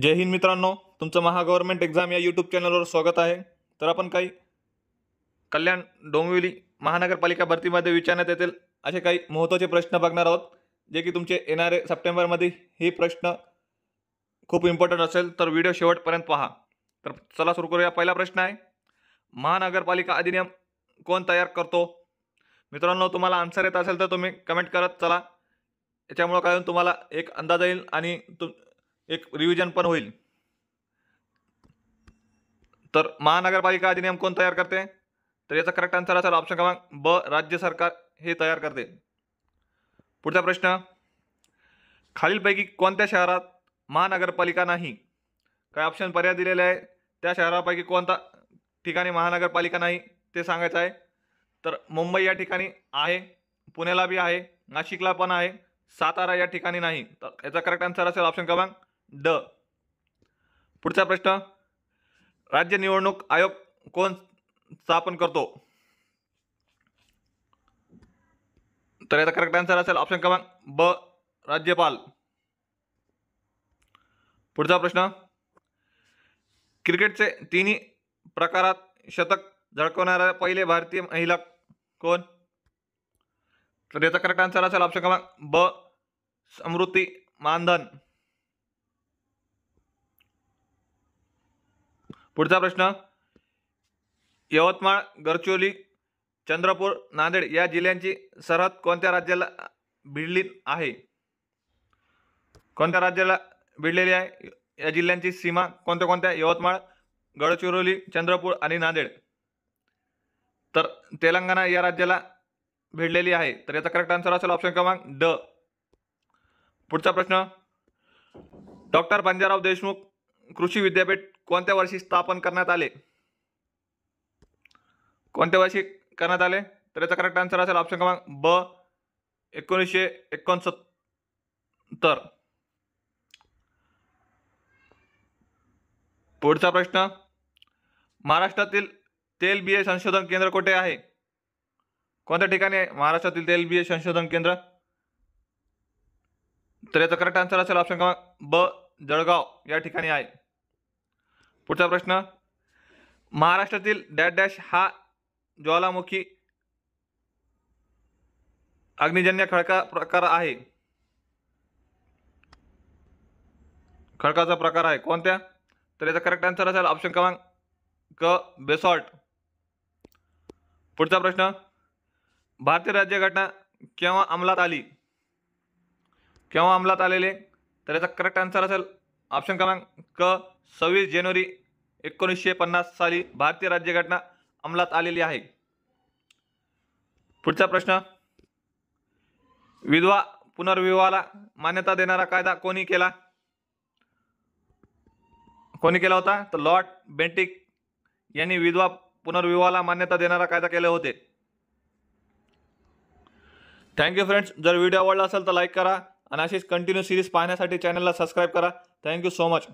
जय हिंद मित्रांनो, तुमचं महागव्हर्नमेंट एक्झाम या यूट्यूब चॅनलवर स्वागत आहे। तर आपण काही कल्याण डोंबिवली महानगरपालिका भरतीमध्ये विचारण्यात येतील असे काही महत्त्वाचे प्रश्न बघणार आहोत, जे की तुमचे येणारे सप्टेंबरमध्ये हे प्रश्न खूप इम्पॉर्टंट असेल, तर व्हिडिओ शेवटपर्यंत पहा। तर चला सुरू करूया। पहिला प्रश्न आहे, महानगरपालिका अधिनियम कोण तयार करतो? मित्रांनो, तुम्हाला आन्सर येत असेल तर तुम्ही कमेंट करत चला, याच्यामुळे काय होईल, तुम्हाला एक अंदाज येईल आणि एक रिव्हिजन पण होईल। तर महानगरपालिका अधिनियम कोण तयार करते? तर याचा करेक्ट आन्सर असेल ऑप्शन क्रमांक ब, राज्य सरकार हे तयार करते। पुढचा प्रश्न, खालीलपैकी कोणत्या शहरात महानगरपालिका नाही? काय ऑप्शन पर्याय दिलेले आहे, त्या शहरापैकी कोणता ठिकाणी महानगरपालिका नाही ते सांगायचं आहे। तर मुंबई या ठिकाणी आहे, पुण्याला बी आहे, नाशिकला पण आहे, सातारा या ठिकाणी नाही। तर याचा करेक्ट आन्सर असेल ऑप्शन क्रमांक ड। पुढचा प्रश्न, राज्य निवडणूक आयोग कोण स्थापन करतो? तर याचा करेक्ट आन्सर असेल ऑप्शन क्रमांक ब, राज्यपाल। पुढचा प्रश्न, क्रिकेटचे तिन्ही प्रकारात शतक झळकवणाऱ्या पहिले भारतीय महिला कोण? तर याचा करेक्ट आन्सर असेल ऑप्शन क्रमांक ब, स्मृती मानधन। पुढचा प्रश्न, यवतमाळ, गडचिरोली, चंद्रपूर, नांदेड या जिल्ह्यांची सरहद कोणत्या राज्याला भिडली आहे? कोणत्या राज्याला भिडलेली आहे? या जिल्ह्यांची सीमा कोणत्या कोणत्या? यवतमाळ, गडचिरोली, चंद्रपूर आणि नांदेड। तर तेलंगणा या राज्याला भिडलेली आहे। तर याचा करेक्ट आन्सर असेल ऑप्शन क्रमांक ड। पुढचा प्रश्न, डॉक्टर पंजाबराव देशमुख कृषी विद्यापीठ कोणत्या वर्षी स्थापन करण्यात आले? कोणत्या वर्षी करण्यात आले? तर याचा करेक्ट आन्सर असेल ऑप्शन क्रमांक ब, 1969। पुढचा प्रश्न, महाराष्ट्रातील तेलबिये संशोधन केंद्र कुठे आहे? कोणत्या ठिकाणी आहे महाराष्ट्रातील तेलबिये संशोधन केंद्र? तर याचा करेक्ट आन्सर असेल ऑप्शन क्रमांक ब, जळगाव या ठिकाणी आहे। पुढचा प्रश्न, महाराष्ट्रातील डॅश डॅश हा ज्वालामुखी अग्निजन्य खडका प्रकार आहे? खडकाचा प्रकार आहे कोणत्या? तर याचा करेक्ट आन्सर असेल ऑप्शन क्रमांक क, बेसॉल्ट। पुढचा प्रश्न, भारतीय राज्यघटना केव्हा अंमलात आली? केव्हा अंमलात आलेले? तर याचा करेक्ट आन्सर असेल ऑप्शन क्रमांक क, 26 जानेवारी 1950 साली भारतीय राज्यघटना अंमलात आलेली आहे। पुढचा प्रश्न, विधवा पुनर्विवाहाला मान्यता देणारा कायदा कोणी केला? कोणी केला होता? तर लॉर्ड बेंटिक यांनी विधवा पुनर्विवाहाला मान्यता देणारा कायदा केले होते। थँक्यू फ्रेंड्स, जर व्हिडिओ आवडला असेल तर लाईक करा आणि अशीच कंटिन्यू सिरीज पाहण्यासाठी चॅनलला सबस्क्राईब करा। Thank you so much.